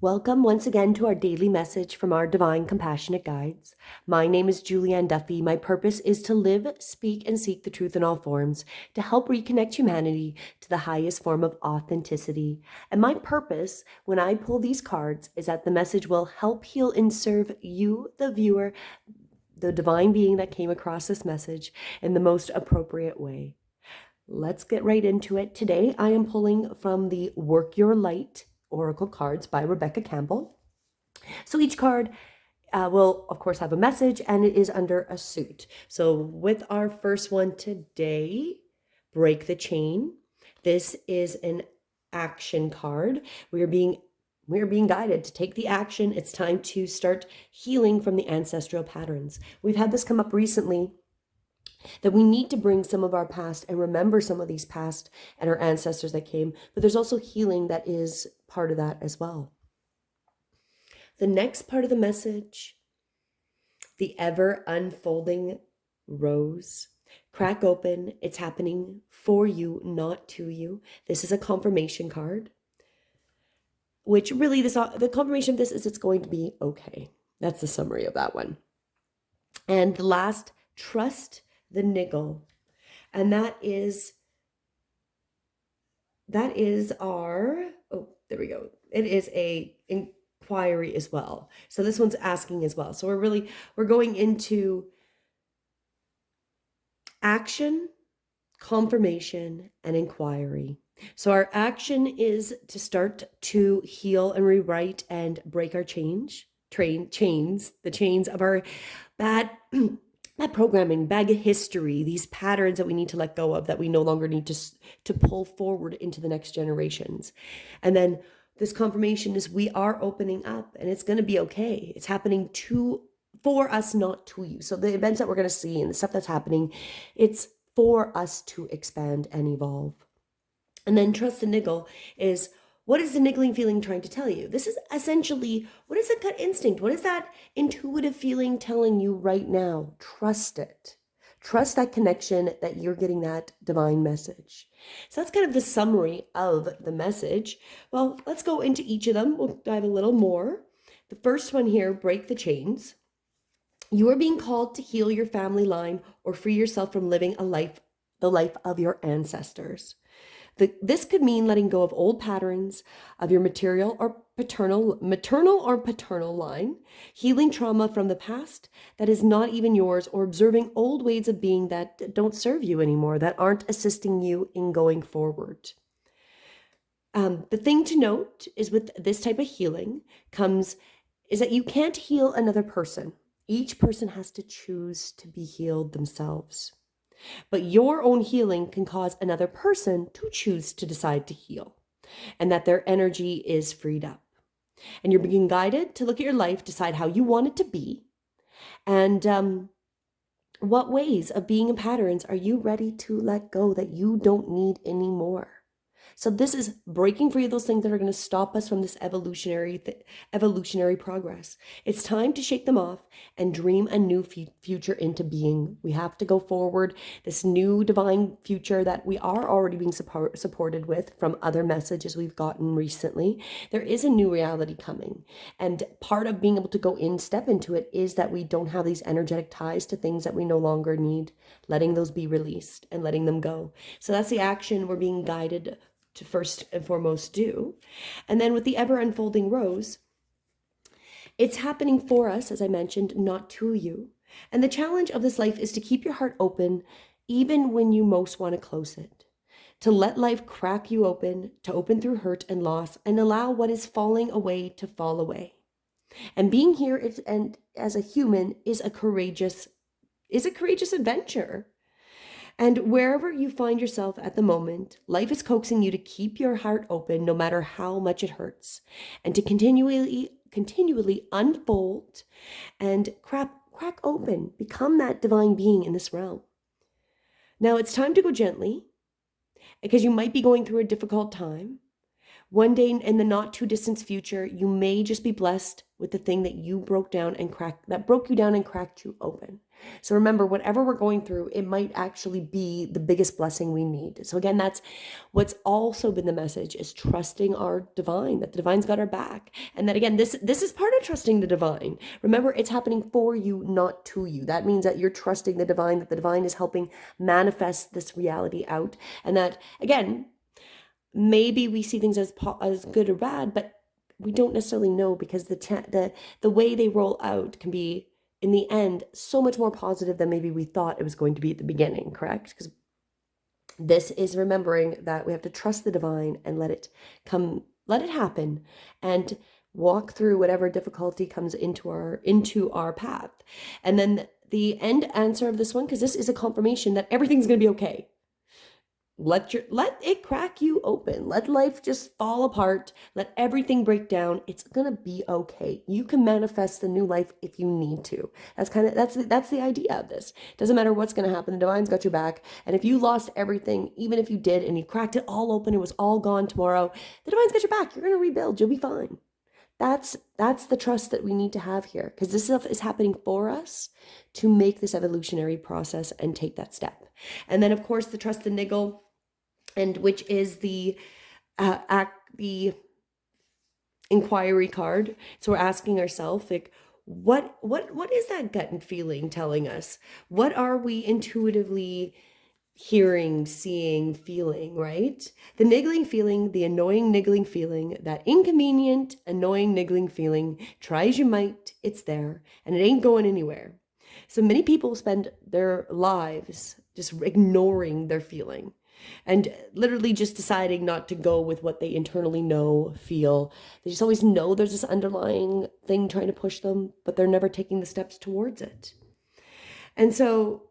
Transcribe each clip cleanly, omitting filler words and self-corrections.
Welcome once again to our daily message from our divine compassionate guides. My name is Julianne Duffy. My purpose is to live, speak, and seek the truth in all forms, to help reconnect humanity to the highest form of authenticity. And my purpose when I pull these cards is that the message will help heal and serve you, the viewer, the divine being that came across this message in the most appropriate way. Let's get right into it. Today, I am pulling from the Work Your Light Oracle cards by Rebecca Campbell. So each card will, of course, have a message, and it is under a suit. So with our first one today, Break the Chain. This is an action card. We are being guided to take the action. It's time to start healing from the ancestral patterns. We've had this come up recently, that we need to bring some of our past and remember some of these past and our ancestors that came, but there's also healing that is part of that as well. The next part of the message, the ever unfolding rose. Crack open. It's happening for you, not to you. This is a confirmation card, which really the confirmation of this is it's going to be okay. That's the summary of that one. And the last, trust the niggle. And that is our, oh, there we go. It is a inquiry as well. So this one's asking as well. So we're going into action, confirmation, and inquiry. So our action is to start to heal and rewrite and break our chains, the chains of our bad programming, bad history, these patterns that we need to let go of, that we no longer need to pull forward into the next generations. And then this confirmation is we are opening up, and it's going to be okay. It's happening for us, not to you. So the events that we're going to see and the stuff that's happening, it's for us to expand and evolve. And then trust the niggle is, what is the niggling feeling trying to tell you? This is essentially, what is that gut instinct? What is that intuitive feeling telling you right now? Trust it. Trust that connection, that you're getting that divine message. So that's kind of the summary of the message. Well, let's go into each of them. We'll dive a little more. The first one here, break the chains. You are being called to heal your family line or free yourself from living the life of your ancestors. This could mean letting go of old patterns of your maternal or paternal line, healing trauma from the past that is not even yours, or observing old ways of being that don't serve you anymore, that aren't assisting you in going forward. The thing to note is with this type of healing is that you can't heal another person. Each person has to choose to be healed themselves. But your own healing can cause another person to choose to decide to heal, and that their energy is freed up. And you're being guided to look at your life, decide how you want it to be, and what ways of being in patterns are you ready to let go that you don't need anymore. So this is breaking free of those things that are going to stop us from this evolutionary progress. It's time to shake them off and dream a new future into being. We have to go forward, this new divine future that we are already being supported with from other messages we've gotten recently. There is a new reality coming. And part of being able to step into it is that we don't have these energetic ties to things that we no longer need, letting those be released and letting them go. So that's the action we're being guided to first and foremost do. And then with the ever unfolding rose, it's happening for us, as I mentioned, not to you. And the challenge of this life is to keep your heart open even when you most want to close it, to let life crack you open, to open through hurt and loss, and allow what is falling away to fall away. And being here and as a human is a courageous adventure. And wherever you find yourself at the moment, life is coaxing you to keep your heart open no matter how much it hurts, and to continually unfold and crack open, become that divine being in this realm. Now it's time to go gently, because you might be going through a difficult time. One day in the not too distant future, you may just be blessed with the thing that you broke down and cracked, that broke you down and cracked you open. So remember, whatever we're going through, it might actually be the biggest blessing we need. So again, that's what's also been the message, is trusting our divine, that the divine's got our back. And that again, this is part of trusting the divine. Remember, it's happening for you, not to you. That means that you're trusting the divine, that the divine is helping manifest this reality out. And that again, maybe we see things as good or bad, but we don't necessarily know, because the way they roll out can be, in the end, so much more positive than maybe we thought it was going to be at the beginning, correct? Because this is remembering that we have to trust the divine and let it happen, and walk through whatever difficulty comes into our path. And then the end answer of this one, because this is a confirmation that everything's going to be okay. Let it crack you open. Let life just fall apart. Let everything break down. It's gonna be okay. You can manifest the new life if you need to. That's the idea of this. Doesn't matter what's gonna happen. The divine's got your back. And if you lost everything, even if you did, and you cracked it all open, it was all gone tomorrow, the divine's got your back. You're gonna rebuild. You'll be fine. That's the trust that we need to have here, because this stuff is happening for us to make this evolutionary process and take that step. And then, of course, the trust and niggle, and which is the inquiry card. So we're asking ourselves, like, what is that gut feeling telling us? What are we intuitively hearing, seeing, feeling, right? The niggling feeling, the annoying niggling feeling, that inconvenient, annoying niggling feeling, try as you might, it's there, and it ain't going anywhere. So many people spend their lives just ignoring their feeling, and literally just deciding not to go with what they internally know, feel. They just always know there's this underlying thing trying to push them, but they're never taking the steps towards it. And so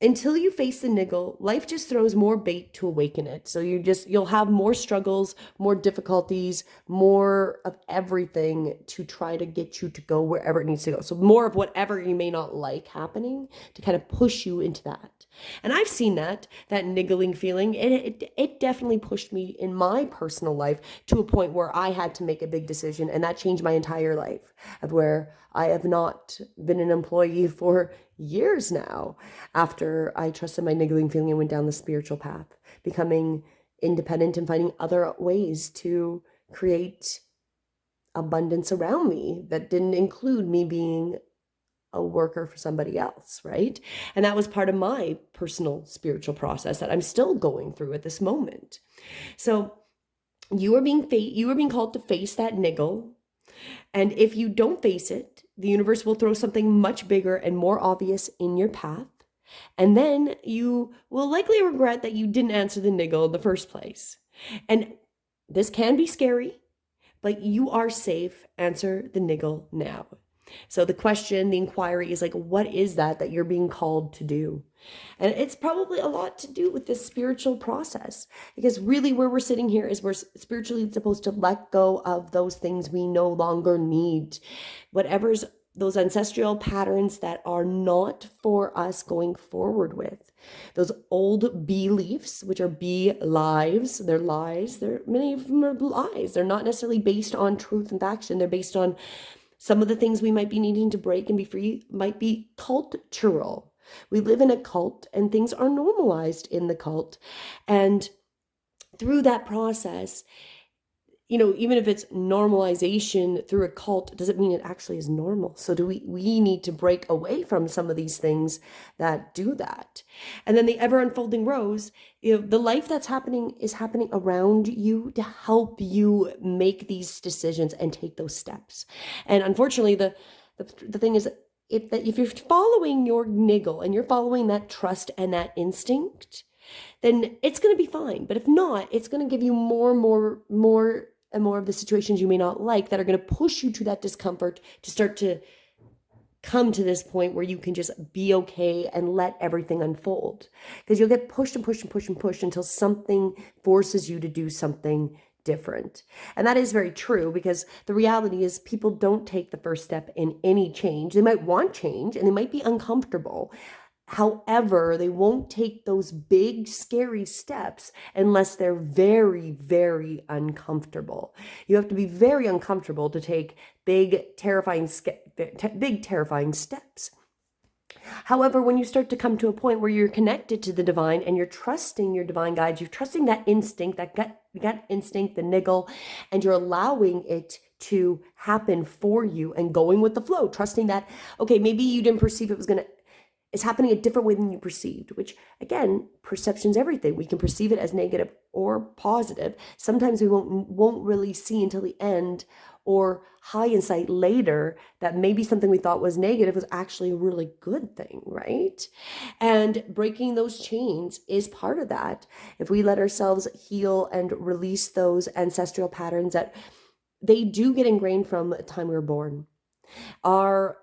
until you face the niggle, life just throws more bait to awaken it. So you'll have more struggles, more difficulties, more of everything to try to get you to go wherever it needs to go. So more of whatever you may not like happening to kind of push you into that. And I've seen that niggling feeling. It definitely pushed me in my personal life to a point where I had to make a big decision, and that changed my entire life, of where I have not been an employee for years now, after I trusted my niggling feeling and went down the spiritual path, becoming independent and finding other ways to create abundance around me that didn't include me being a worker for somebody else, right? And that was part of my personal spiritual process that I'm still going through at this moment. So you are being called to face that niggle. And if you don't face it, the universe will throw something much bigger and more obvious in your path. And then you will likely regret that you didn't answer the niggle in the first place. And this can be scary, but you are safe. Answer the niggle now. So the question, the inquiry is like, what is that you're being called to do? And it's probably a lot to do with this spiritual process, because really where we're sitting here is we're spiritually supposed to let go of those things we no longer need. Whatever's those ancestral patterns that are not for us going forward with. Those old beliefs, which are lies, they're lies. Many of them are lies. They're not necessarily based on truth and action. They're based on some of the things we might be needing to break and be free, might be cultural. We live in a cult, and things are normalized in the cult. And through that process, even if it's normalization through a cult, doesn't mean it actually is normal. So we need to break away from some of these things that do that. And then the ever unfolding rose, the life that's happening is happening around you to help you make these decisions and take those steps. And unfortunately, the thing is, if you're following your niggle and you're following that trust and that instinct, then it's going to be fine. But if not, it's going to give you more and more of the situations you may not like that are going to push you to that discomfort, to start to come to this point where you can just be okay and let everything unfold. Because you'll get pushed and pushed and pushed and pushed until something forces you to do something different. And that is very true, because the reality is people don't take the first step in any change. They might want change and they might be uncomfortable. However, they won't take those big, scary steps unless they're very, very uncomfortable. You have to be very uncomfortable to take big, terrifying steps. However, when you start to come to a point where you're connected to the divine and you're trusting your divine guides, you're trusting that instinct, that gut instinct, the niggle, and you're allowing it to happen for you and going with the flow, trusting that, okay, maybe you didn't perceive it's happening a different way than you perceived, which again, perception's everything. We can perceive it as negative or positive. Sometimes we won't really see until the end or high insight later that maybe something we thought was negative was actually a really good thing, right? And breaking those chains is part of that. If we let ourselves heal and release those ancestral patterns that they do get ingrained from the time we were born. Our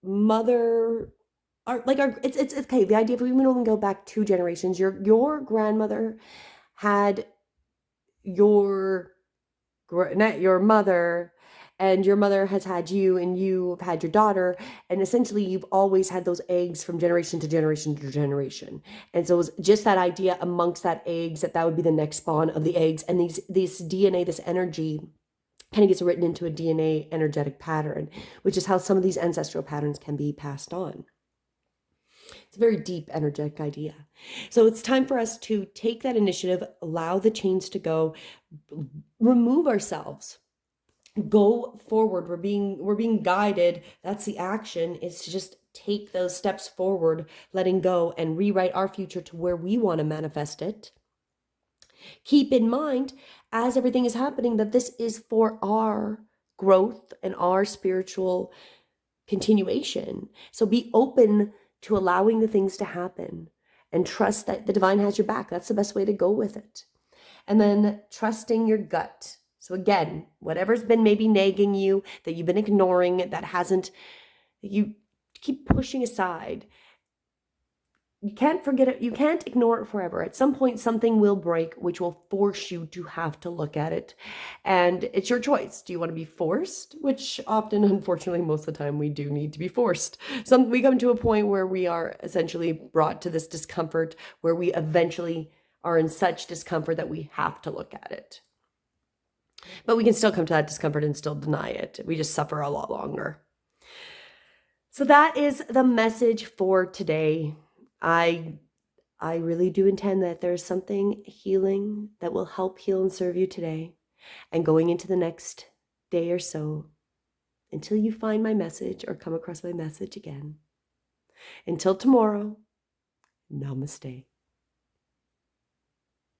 mother, it's okay. The idea, if we even only go back 2 generations, your grandmother had your mother, and your mother has had you, and you've had your daughter, and essentially you've always had those eggs from generation to generation to generation. And so it was just that idea amongst that eggs that would be the next spawn of the eggs, and this DNA, this energy kind of gets written into a DNA energetic pattern, which is how some of these ancestral patterns can be passed on. It's a very deep energetic idea. So it's time for us to take that initiative, allow the chains to go, remove ourselves, go forward. We're being guided. That's the action, is to just take those steps forward, letting go and rewrite our future to where we want to manifest it. Keep in mind, as everything is happening, that this is for our growth and our spiritual continuation. So be open to allowing the things to happen and trust that the divine has your back. That's the best way to go with it. And then trusting your gut. So again, whatever's been maybe nagging you, that you've been ignoring, that you keep pushing aside, you can't forget it. You can't ignore it forever. At some point, something will break, which will force you to have to look at it. And it's your choice. Do you want to be forced? Which often, unfortunately, most of the time we do need to be forced. We come to a point where we are essentially brought to this discomfort, where we eventually are in such discomfort that we have to look at it. But we can still come to that discomfort and still deny it. We just suffer a lot longer. So that is the message for today. I really do intend that there's something healing that will help heal and serve you today and going into the next day or so, until you find my message or come across my message again. Until tomorrow, namaste.